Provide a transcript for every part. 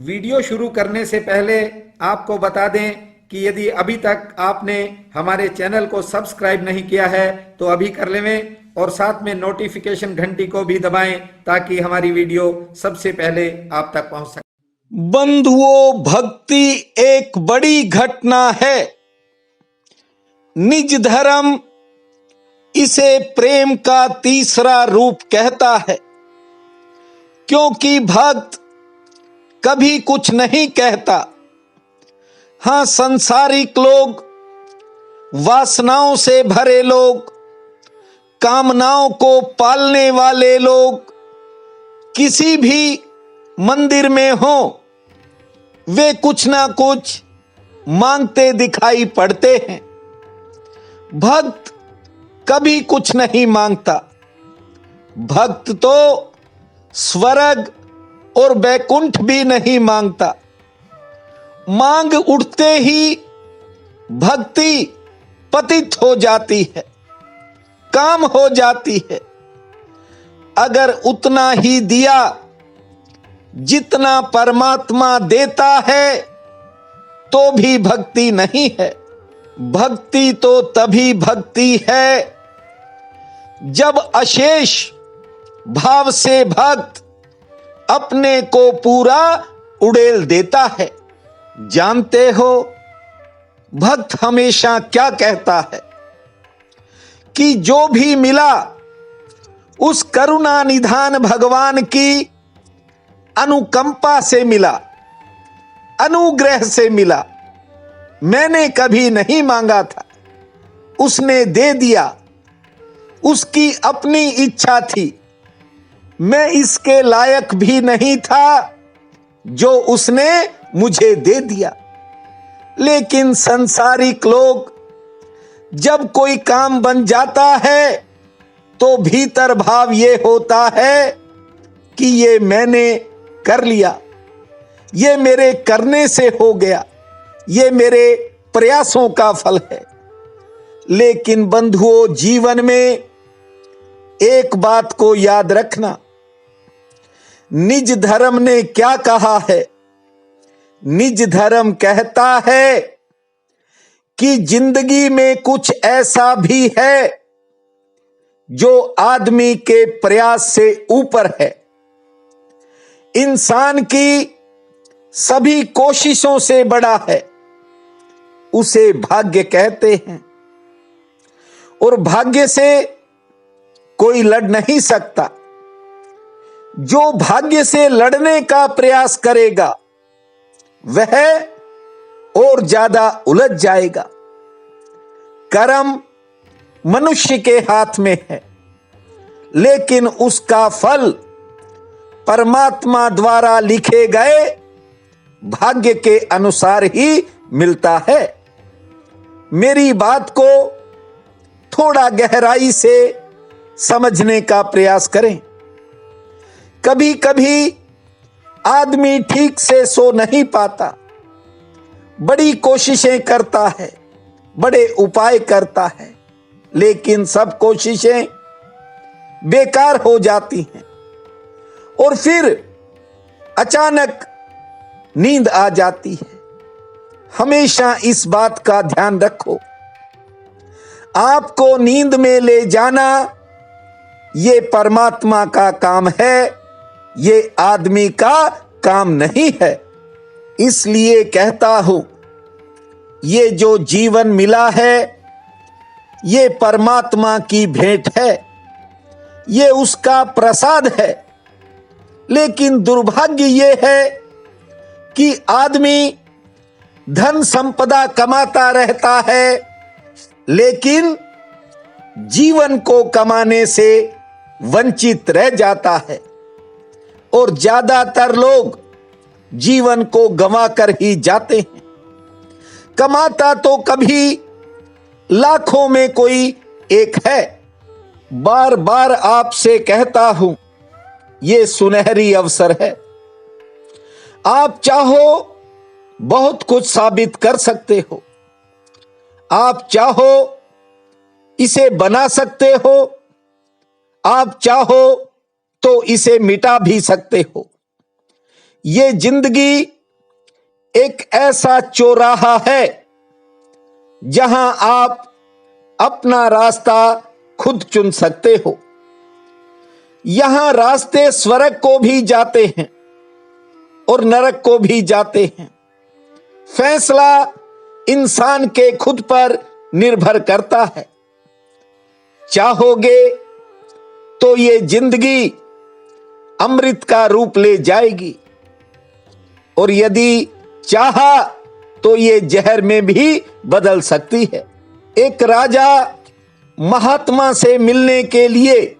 Video शुरू करने से पहले आपको बता दें कि यदि अभी तक आपने हमारे चैनल को सब्सक्राइब नहीं किया है तो अभी कर लें और साथ में नोटिफिकेशन घंटी को भी दबाएं ताकि हमारी वीडियो सबसे पहले आप तक पहुंच सके। बंधुओं, भक्ति एक बड़ी घटना है। निज धर्म इसे प्रेम का तीसरा रूप कहता है, क्योंकि भक्त कभी कुछ नहीं कहता। हां, संसारिक लोग, वासनाओं से भरे लोग, कामनाओं को पालने वाले लोग किसी भी मंदिर में हो, वे कुछ ना कुछ मांगते दिखाई पड़ते हैं। भक्त कभी कुछ नहीं मांगता। भक्त तो स्वर्ग और बैकुंठ भी नहीं मांगता। मांग उठते ही भक्ति पतित हो जाती है, काम हो जाती है। अगर उतना ही दिया जितना परमात्मा देता है तो भी भक्ति नहीं है। भक्ति तो तभी भक्ति है जब अशेष भाव से भक्त अपने को पूरा उड़ेल देता है। जानते हो भक्त हमेशा क्या कहता है कि जो भी मिला उस करुणा निधान भगवान की अनुकंपा से मिला, अनुग्रह से मिला। मैंने कभी नहीं मांगा था, उसने दे दिया। उसकी अपनी इच्छा थी, मैं इसके लायक भी नहीं था जो उसने मुझे दे दिया। लेकिन संसारिक लोग जब कोई काम बन जाता है तो भीतर भाव ये होता है कि ये मैंने कर लिया, ये मेरे करने से हो गया, ये मेरे प्रयासों का फल है। लेकिन बंधुओं, जीवन में एक बात को याद रखना, निज धर्म ने क्या कहा है? निज धर्म कहता है कि जिंदगी में कुछ ऐसा भी है जो आदमी के प्रयास से ऊपर है। इंसान की सभी कोशिशों से बड़ा है, उसे भाग्य कहते हैं। और भाग्य से कोई लड़ नहीं सकता। जो भाग्य से लड़ने का प्रयास करेगा वह और ज्यादा उलझ जाएगा। कर्म मनुष्य के हाथ में है, लेकिन उसका फल परमात्मा द्वारा लिखे गए भाग्य के अनुसार ही मिलता है। मेरी बात को थोड़ा गहराई से समझने का प्रयास करें। कभी कभी आदमी ठीक से सो नहीं पाता, बड़ी कोशिशें करता है, बड़े उपाय करता है, लेकिन सब कोशिशें बेकार हो जाती हैं और फिर अचानक नींद आ जाती है। हमेशा इस बात का ध्यान रखो, आपको नींद में ले जाना ये परमात्मा का काम है, ये आदमी का काम नहीं है। इसलिए कहता हूं, ये जो जीवन मिला है ये परमात्मा की भेंट है, ये उसका प्रसाद है। लेकिन दुर्भाग्य ये है कि आदमी धन संपदा कमाता रहता है, लेकिन जीवन को कमाने से वंचित रह जाता है। और ज्यादातर लोग जीवन को गंवा कर ही जाते हैं। कमाता तो कभी लाखों में कोई एक है। बार बार आपसे कहता हूं, यह सुनहरी अवसर है। आप चाहो बहुत कुछ साबित कर सकते हो, आप चाहो इसे बना सकते हो, आप चाहो तो इसे मिटा भी सकते हो। ये जिंदगी एक ऐसा चौराहा है जहां आप अपना रास्ता खुद चुन सकते हो। यहां रास्ते स्वर्ग को भी जाते हैं और नरक को भी जाते हैं। फैसला इंसान के खुद पर निर्भर करता है। चाहोगे तो ये जिंदगी अमृत का रूप ले जाएगी और यदि चाहा तो ये जहर में भी बदल सकती है। एक राजा महात्मा से मिलने के लिए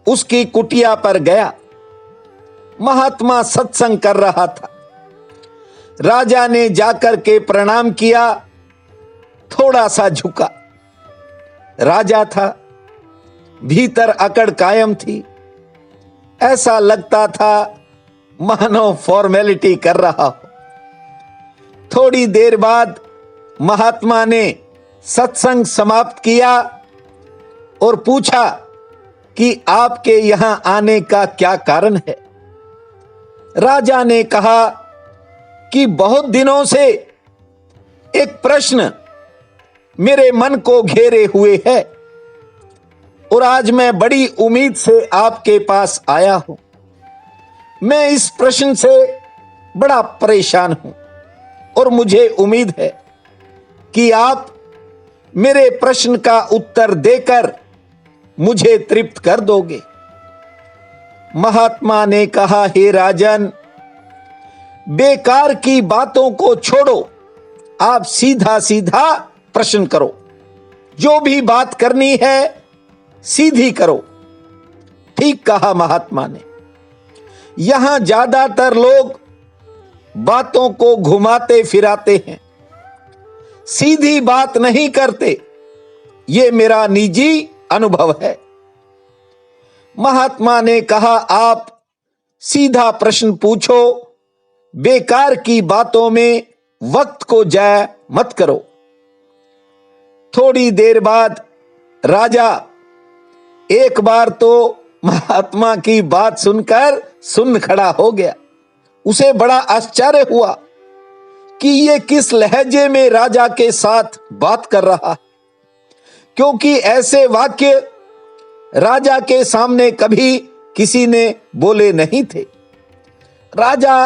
उसकी कुटिया पर गया। महात्मा सत्संग कर रहा था। राजा ने जाकर के प्रणाम किया, थोड़ा सा झुका। राजा था, भीतर अकड़ कायम थी। ऐसा लगता था मानो फॉर्मेलिटी कर रहा हो। थोड़ी देर बाद महात्मा ने सत्संग समाप्त किया और पूछा कि आपके यहां आने का क्या कारण है। राजा ने कहा कि बहुत दिनों से एक प्रश्न मेरे मन को घेरे हुए है और आज मैं बड़ी उम्मीद से आपके पास आया हूं। मैं इस प्रश्न से बड़ा परेशान हूं और मुझे उम्मीद है कि आप मेरे प्रश्न का उत्तर देकर मुझे तृप्त कर दोगे। महात्मा ने कहा, हे राजन, बेकार की बातों को छोड़ो, आप सीधा सीधा प्रश्न करो। जो भी बात करनी है सीधी करो। ठीक कहा महात्मा ने। यहां ज्यादातर लोग बातों को घुमाते फिराते हैं, सीधी बात नहीं करते। यह मेरा निजी अनुभव है। महात्मा ने कहा, आप सीधा प्रश्न पूछो, बेकार की बातों में वक्त को जाया मत करो। थोड़ी देर बाद राजा एक बार तो महात्मा की बात सुनकर सुन्न खड़ा हो गया। उसे बड़ा आश्चर्य हुआ कि ये किस लहजे में राजा के साथ बात कर रहा है, क्योंकि ऐसे वाक्य राजा के सामने कभी किसी ने बोले नहीं थे। राजा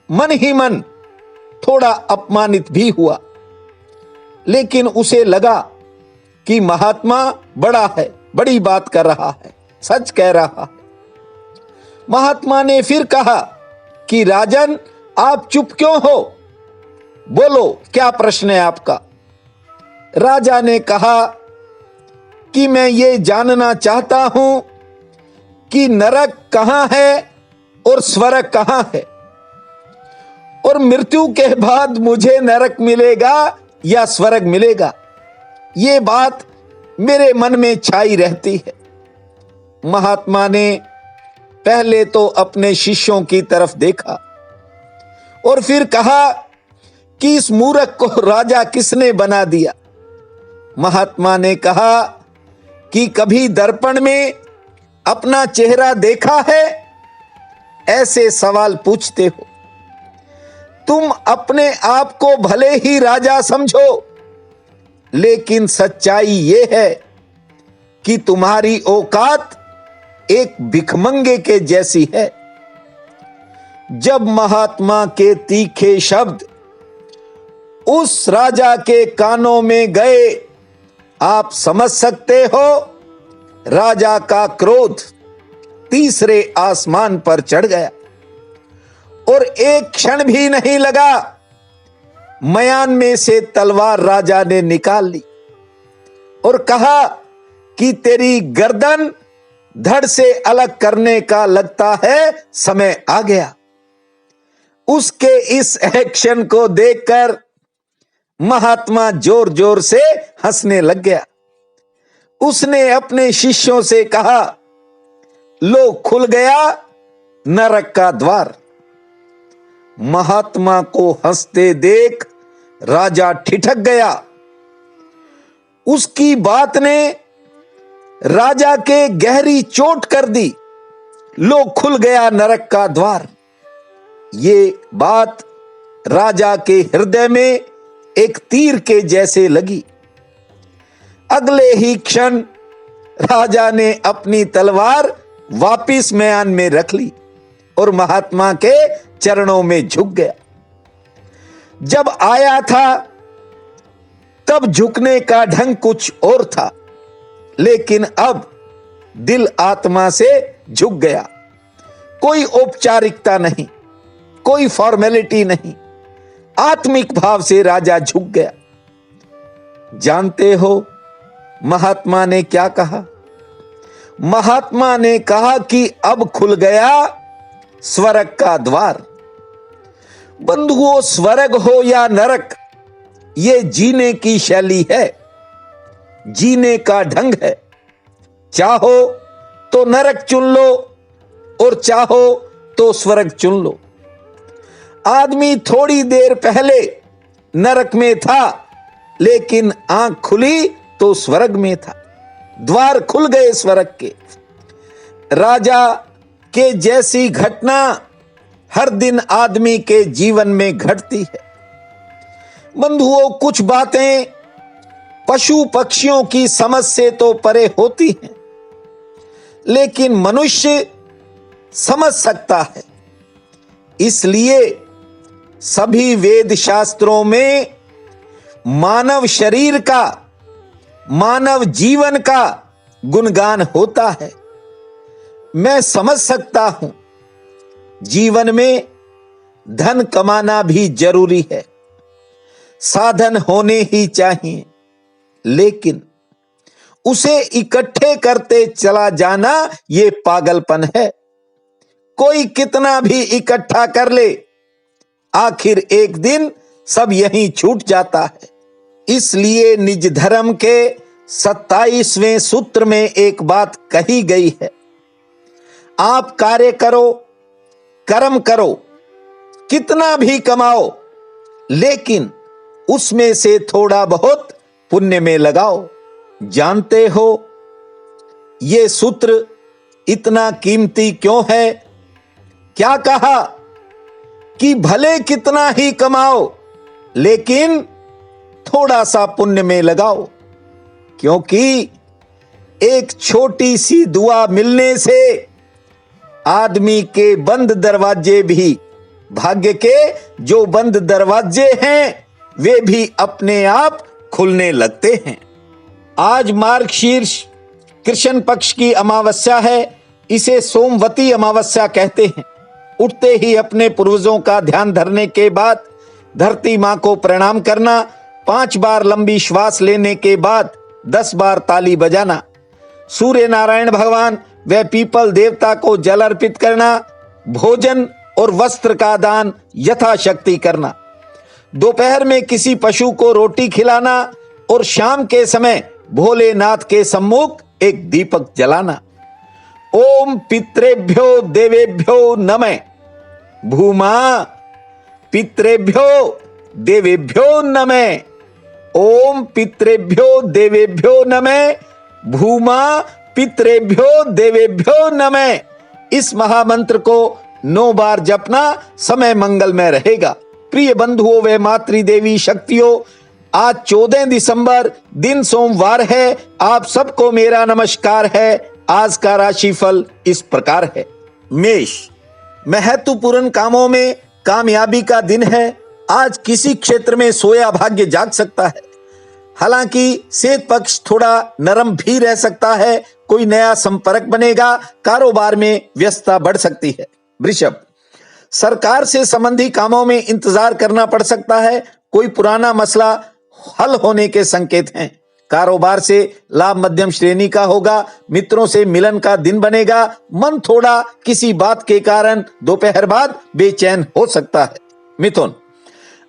मन ही मन थोड़ा अपमानित भी हुआ, लेकिन उसे लगा कि महात्मा बड़ा है, बड़ी बात कर रहा है, सच कह रहा है। महात्मा ने फिर कहा कि राजन, आप चुप क्यों हो? बोलो, क्या प्रश्न है आपका? राजा ने कहा कि मैं ये जानना चाहता हूं कि नरक कहां है और स्वर्ग कहां है, और मृत्यु के बाद मुझे नरक मिलेगा या स्वर्ग मिलेगा। ये बात मेरे मन में छाई रहती है। महात्मा ने पहले तो अपने शिष्यों की तरफ देखा और फिर कहा कि इस मूर्ख को राजा किसने बना दिया। महात्मा ने कहा कि कभी दर्पण में अपना चेहरा देखा है? ऐसे सवाल पूछते हो। तुम अपने आप को भले ही राजा समझो, लेकिन सच्चाई यह है कि तुम्हारी औकात एक भिखमंगे के जैसी है। जब महात्मा के तीखे शब्द उस राजा के कानों में गए, आप समझ सकते हो राजा का क्रोध तीसरे आसमान पर चढ़ गया और एक क्षण भी नहीं लगा, मयान में से तलवार राजा ने निकाल ली और कहा कि तेरी गर्दन धड़ से अलग करने का लगता है समय आ गया। उसके इस एक्शन को देखकर महात्मा जोर जोर से हंसने लग गया। उसने अपने शिष्यों से कहा, लो खुल गया नरक का द्वार। महात्मा को हंसते देख राजा ठिठक गया। उसकी बात ने राजा के गहरी चोट कर दी। लो खुल गया नरक का द्वार। ये बात राजा के हृदय में एक तीर के जैसे लगी। अगले ही क्षण राजा ने अपनी तलवार वापिस म्यान में रख ली और महात्मा के चरणों में झुक गया। जब आया था तब झुकने का ढंग कुछ और था, लेकिन अब दिल आत्मा से झुक गया। कोई औपचारिकता नहीं, कोई फॉर्मेलिटी नहीं, आत्मिक भाव से राजा झुक गया। जानते हो महात्मा ने क्या कहा? महात्मा ने कहा कि अब खुल गया स्वर्ग का द्वार। बंधुओं, स्वर्ग हो या नरक, ये जीने की शैली है, जीने का ढंग है। चाहो तो नरक चुन लो और चाहो तो स्वर्ग चुन लो। आदमी थोड़ी देर पहले नरक में था, लेकिन आंख खुली तो स्वर्ग में था। द्वार खुल गए स्वर्ग के। राजा के जैसी घटना हर दिन आदमी के जीवन में घटती है। बंधुओं, कुछ बातें पशु पक्षियों की समझ से तो परे होती हैं, लेकिन मनुष्य समझ सकता है। इसलिए सभी वेद शास्त्रों में मानव शरीर का, मानव जीवन का गुणगान होता है। मैं समझ सकता हूं जीवन में धन कमाना भी जरूरी है, साधन होने ही चाहिए, लेकिन उसे इकट्ठे करते चला जाना ये पागलपन है। कोई कितना भी इकट्ठा कर ले, आखिर एक दिन सब यहीं छूट जाता है। इसलिए निज धर्म के 27वें सूत्र में एक बात कही गई है, आप कार्य करो, कर्म करो, कितना भी कमाओ, लेकिन उसमें से थोड़ा बहुत पुण्य में लगाओ। जानते हो यह सूत्र इतना कीमती क्यों है? क्या कहा कि भले कितना ही कमाओ, लेकिन थोड़ा सा पुण्य में लगाओ, क्योंकि एक छोटी सी दुआ मिलने से आदमी के बंद दरवाजे भी, भाग्य के जो बंद दरवाजे हैं वे भी अपने आप खुलने लगते हैं। आज मार्गशीर्ष कृष्ण पक्ष की अमावस्या है। इसे सोमवती अमावस्या कहते हैं। उठते ही अपने पूर्वजों का ध्यान धरने के बाद धरती मां को प्रणाम करना, 5 बार लंबी श्वास लेने के बाद 10 बार ताली बजाना, सूर्य नारायण भगवान व पीपल देवता को जल अर्पित करना, भोजन और वस्त्र का दान यथाशक्ति करना, दोपहर में किसी पशु को रोटी खिलाना और शाम के समय भोलेनाथ के सम्मुख एक दीपक जलाना। ओम पितृभ्यो देवेभ्यो नमः। भूमा पितृभ्यो देवेभ्यो नमः। ओम पितृभ्यो देवेभ्यो नमः। भूमा पितृभ्यो देवेभ्यो नमः। इस महामंत्र को 9 बार जपना समय मंगलमय रहेगा। प्रिय बंधुओं व मातृदेवी शक्तियों, आज 14 दिसंबर दिन सोमवार है। आप सबको मेरा नमस्कार है। आज का राशिफल इस प्रकार है। मेष, महत्वपूर्ण कामों में कामयाबी का दिन है। आज किसी क्षेत्र में सोया भाग्य जाग सकता है। हालांकि सेहत पक्ष थोड़ा नरम भी रह सकता है। कोई नया संपर्क बनेगा। कारोबार में व्यस्तता बढ़ सकती है। वृषभ, सरकार से संबंधी कामों में इंतजार करना पड़ सकता है। कोई पुराना मसला हल होने के संकेत हैं। कारोबार से लाभ मध्यम श्रेणी का होगा। मित्रों से मिलन का दिन बनेगा। मन थोड़ा किसी बात के कारण दोपहर बाद बेचैन हो सकता है। मिथुन,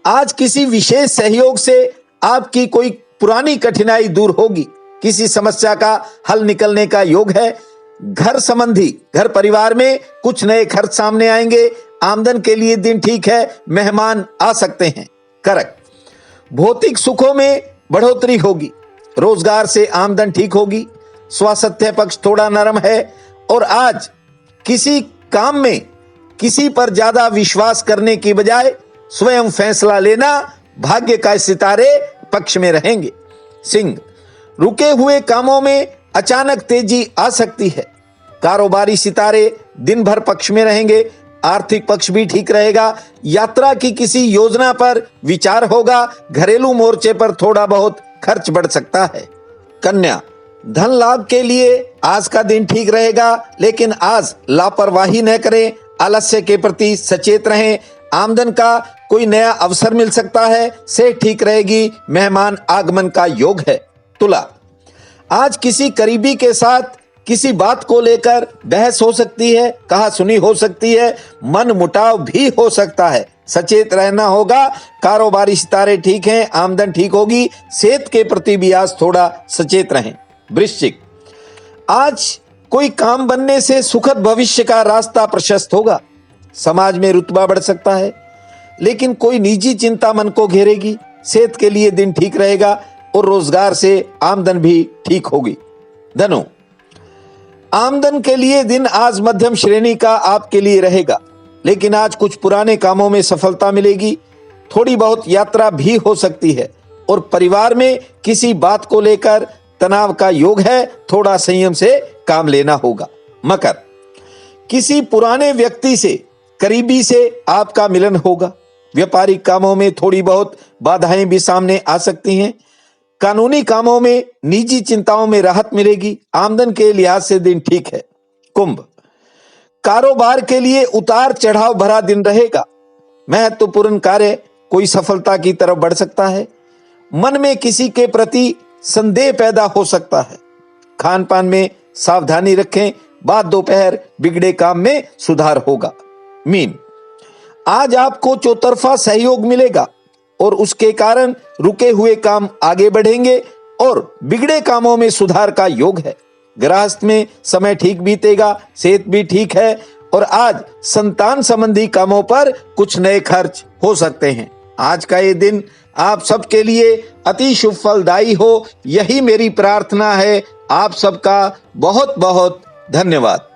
आज किसी विशेष सहयोग से आपकी कोई पुरानी कठिनाई दूर होगी। किसी समस्या का हल निकलने का योग है। घर संबंधी, घर परिवार में कुछ नए खर्च सामने आएंगे। आमदन के लिए दिन ठीक है। मेहमान आ सकते हैं। कर्क, भौतिक सुखों में बढ़ोतरी होगी। रोजगार से आमदन ठीक होगी। स्वास्थ्य पक्ष थोड़ा नरम है और आज किसी काम में किसी पर ज्यादा विश्वास करने की बजाय स्वयं फैसला लेना, भाग्य का सितारे पक्ष में रहेंगे। सिंह, रुके हुए कामों में अचानक तेजी आ सकती है। कारोबारी सितारे दिन भर पक्ष में रहेंगे। आर्थिक पक्ष भी ठीक रहेगा। यात्रा की किसी योजना पर विचार होगा। घरेलू मोर्चे पर थोड़ा बहुत खर्च बढ़ सकता है। कन्या, धन लाभ के लिए आज का दिन ठीक रहेगा, लेकिन आज लापरवाही न करें। आलस्य के प्रति सचेत रहें। आमदन का कोई नया अवसर मिल सकता है। सेहत ठीक रहेगी। मेहमान आगमन का योग है। तुला, आज किसी करीबी के साथ किसी बात को लेकर बहस हो सकती है, कहा सुनी हो सकती है, मन मुटाव भी हो सकता है। सचेत रहना होगा। कारोबारी सितारे ठीक हैं, आमदन ठीक होगी। सेहत के प्रति भी आज थोड़ा सचेत रहें। वृश्चिक, आज कोई काम बनने से सुखद भविष्य का रास्ता प्रशस्त होगा। समाज में रुतबा बढ़ सकता है, लेकिन कोई निजी चिंता मन को घेरेगी। सेहत के लिए दिन ठीक रहेगा और रोजगार से आमदन भी ठीक होगी। धनु, आमदन के लिए दिन आज मध्यम श्रेणी का आपके लिए रहेगा, लेकिन आज कुछ पुराने कामों में सफलता मिलेगी। थोड़ी बहुत यात्रा भी हो सकती है और परिवार में किसी बात को लेकर तनाव का योग है। थोड़ा संयम से काम लेना होगा। मकर, किसी पुराने व्यक्ति से, करीबी से आपका मिलन होगा। व्यापारिक कामों में थोड़ी बहुत बाधाएं भी सामने आ सकती हैं। कानूनी कामों में, निजी चिंताओं में राहत मिलेगी। आमदन के लिहाज से दिन ठीक है। कुंभ, कारोबार के लिए उतार चढ़ाव भरा दिन रहेगा। महत्वपूर्ण कार्य कोई सफलता की तरफ बढ़ सकता है। मन में किसी के प्रति संदेह पैदा हो सकता है। खान पान में सावधानी रखें। बाद दोपहर बिगड़े काम में सुधार होगा। मीन, आज आपको चौतरफा सहयोग मिलेगा और उसके कारण रुके हुए काम आगे बढ़ेंगे और बिगड़े कामों में सुधार का योग है। गृहस्थ में समय ठीक बीतेगा। सेहत भी ठीक है और आज संतान संबंधी कामों पर कुछ नए खर्च हो सकते हैं। आज का ये दिन आप सबके लिए अति शुभ फलदायी हो, यही मेरी प्रार्थना है। आप सबका बहुत बहुत धन्यवाद।